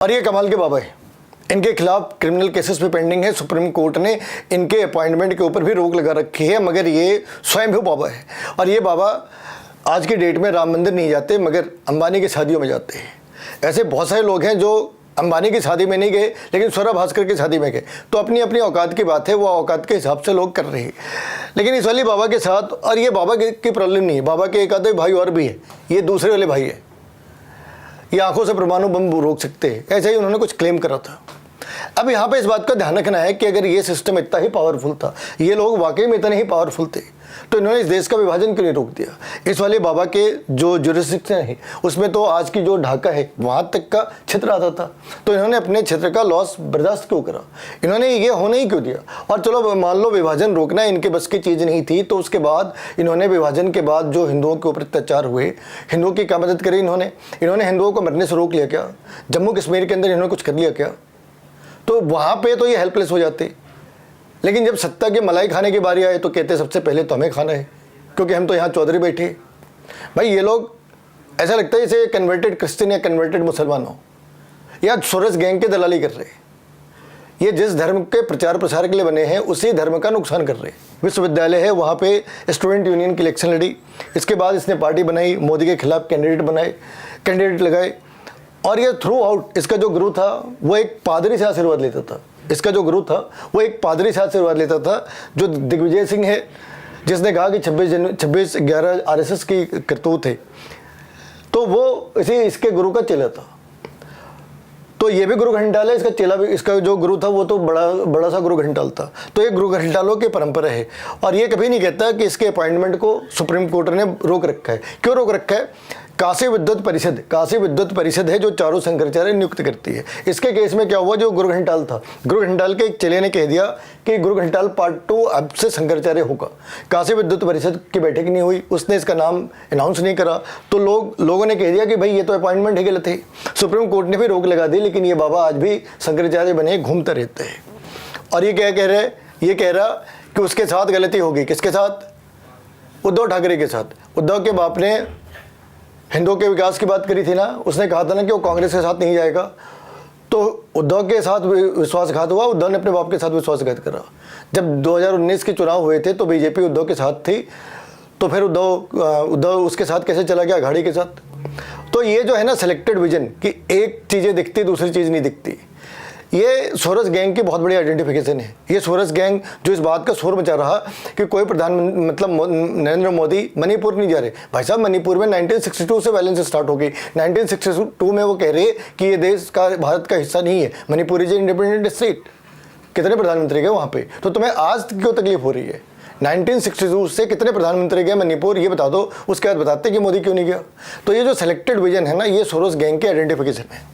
और ये कमाल के बाबा है, इनके खिलाफ क्रिमिनल केसेस पे पेंडिंग है। सुप्रीम कोर्ट ने इनके अपॉइंटमेंट के ऊपर भी रोक लगा रखी है, मगर ये स्वयं भी बाबा है। और ये बाबा आज की डेट में राम मंदिर नहीं जाते मगर अंबानी की शादियों में जाते हैं। ऐसे बहुत सारे लोग हैं जो अंबानी की शादी में नहीं गए लेकिन स्वरा भास्कर की शादी में गए। तो अपनी अपनी औकात की बात है, वो औकात के हिसाब से लोग कर रहे हैं। लेकिन इस वाले बाबा के साथ, और ये बाबा की प्रॉब्लम नहीं है, बाबा के एक आधे भाई और भी है, ये दूसरे वाले भाई है, ये आंखों से परमाणु बम रोक सकते हैं, ऐसा ही उन्होंने कुछ क्लेम करा था। अब यहाँ पे इस बात का ध्यान रखना है कि अगर ये सिस्टम इतना ही पावरफुल था, ये लोग वाकई में इतने ही पावरफुल थे, तो इन्होंने इस देश का विभाजन क्यों नहीं रोक दिया। इस वाले बाबा के जो जुरिस्डिक्शन है उसमें तो आज की जो ढाका है वहाँ तक का क्षेत्र आता था, तो इन्होंने अपने क्षेत्र का लॉस बर्दाश्त क्यों करा, इन्होंने ये होने ही क्यों दिया। और चलो मान लो विभाजन रोकना इनके बस की चीज़ नहीं थी, तो उसके बाद इन्होंने विभाजन के बाद जो हिंदुओं के ऊपर अत्याचार हुए, हिंदुओं की क्या मदद करी इन्होंने हिंदुओं को मरने से रोक लिया क्या? जम्मू कश्मीर के अंदर इन्होंने कुछ कर लिया क्या? तो वहाँ पे तो ये हेल्पलेस हो जाते। लेकिन जब सत्ता की मलाई खाने की बारी आए तो कहते सबसे पहले तो हमें खाना है, क्योंकि हम तो यहाँ चौधरी बैठे। भाई ये लोग ऐसा लगता है जैसे कन्वर्टेड क्रिश्चियन या कन्वर्टेड मुसलमान हो, या सोरस गैंग के दलाली कर रहे हैं। ये जिस धर्म के प्रचार प्रसार के लिए बने हैं उसी धर्म का नुकसान कर रहे हैं। विश्वविद्यालय है, वहाँ पे स्टूडेंट यूनियन की इलेक्शन लड़ी, इसके बाद इसने पार्टी बनाई, मोदी के खिलाफ कैंडिडेट लगाए, और ये थ्रू आउट इसका जो गुरु था वो एक पादरी से आशीर्वाद लेता था। इसका जो गुरु था वो एक पादरी से आशीर्वाद लेता था, जो दिग्विजय सिंह है, जिसने कहा कि 26/11 आरएसएस की करतूत है, तो वो इसके गुरु का चेला था। तो ये भी गुरु घंटाल है, इसका चेला भी, इसका जो गुरु था वो तो बड़ा सा गुरु घंटाल था। तो ये गुरु घंटालों की परंपरा है, और ये कभी नहीं कहता कि इसके अपॉइंटमेंट को सुप्रीम कोर्ट ने रोक रखा है। क्यों रोक रखा है? काशी विद्वत परिषद है जो चारों शंकराचार्य नियुक्त करती है। इसके केस में क्या हुआ, जो गुरु घंटाल था, गुरु घंटाल के एक चेले ने कह दिया कि गुरु घंटाल पार्ट 2 अब से शंकराचार्य होगा। काशी विद्वत परिषद की बैठक नहीं हुई, उसने इसका नाम अनाउंस नहीं करा, तो लोगों ने कह दिया कि भाई ये तो अपॉइंटमेंट ही गलत है। सुप्रीम कोर्ट ने भी रोक लगा दी, लेकिन ये बाबा आज भी शंकराचार्य बने घूमते रहते हैं। और ये क्या कह रहे हैं? ये कह रहा कि उसके साथ गलती होगी। किसके साथ? उद्धव ठाकरे के साथ। उद्धव के बाप ने हिंदुओं के विकास की बात करी थी ना, उसने कहा था ना कि वो कांग्रेस के साथ नहीं जाएगा, तो उद्धव के साथ विश्वासघात हुआ। उद्धव ने अपने बाप के साथ विश्वासघात करा। जब 2019 के चुनाव हुए थे तो बीजेपी उद्धव के साथ थी, तो फिर उद्धव उसके साथ कैसे चला गया, अघाड़ी के साथ। तो ये जो है ना सिलेक्टेड विजन, कि एक चीज़ें दिखती दूसरी चीज़ नहीं दिखती, ये सोरस गैंग की बहुत बड़ी आइडेंटिफिकेशन है। ये सोरस गैंग जो इस बात का शोर मचा रहा कि कोई नरेंद्र मोदी मणिपुर नहीं जा रहे। भाई साहब, मणिपुर में 1962 से वायलेंस स्टार्ट हो गई। 1962 में वो कह रहे कि ये देश का, भारत का हिस्सा नहीं है, मणिपुर इज इंडिपेंडेंट स्टेट। कितने प्रधानमंत्री गए वहाँ पे? तो तुम्हें आज क्यों तकलीफ हो रही है? 1962 से कितने प्रधानमंत्री गए मणिपुर, ये बता दो, उसके बाद बताते कि मोदी क्यों नहीं गया। तो ये जो सिलेक्टेड विजन है ना, ये सोरस गैंग की आइडेंटिफिकेशन है।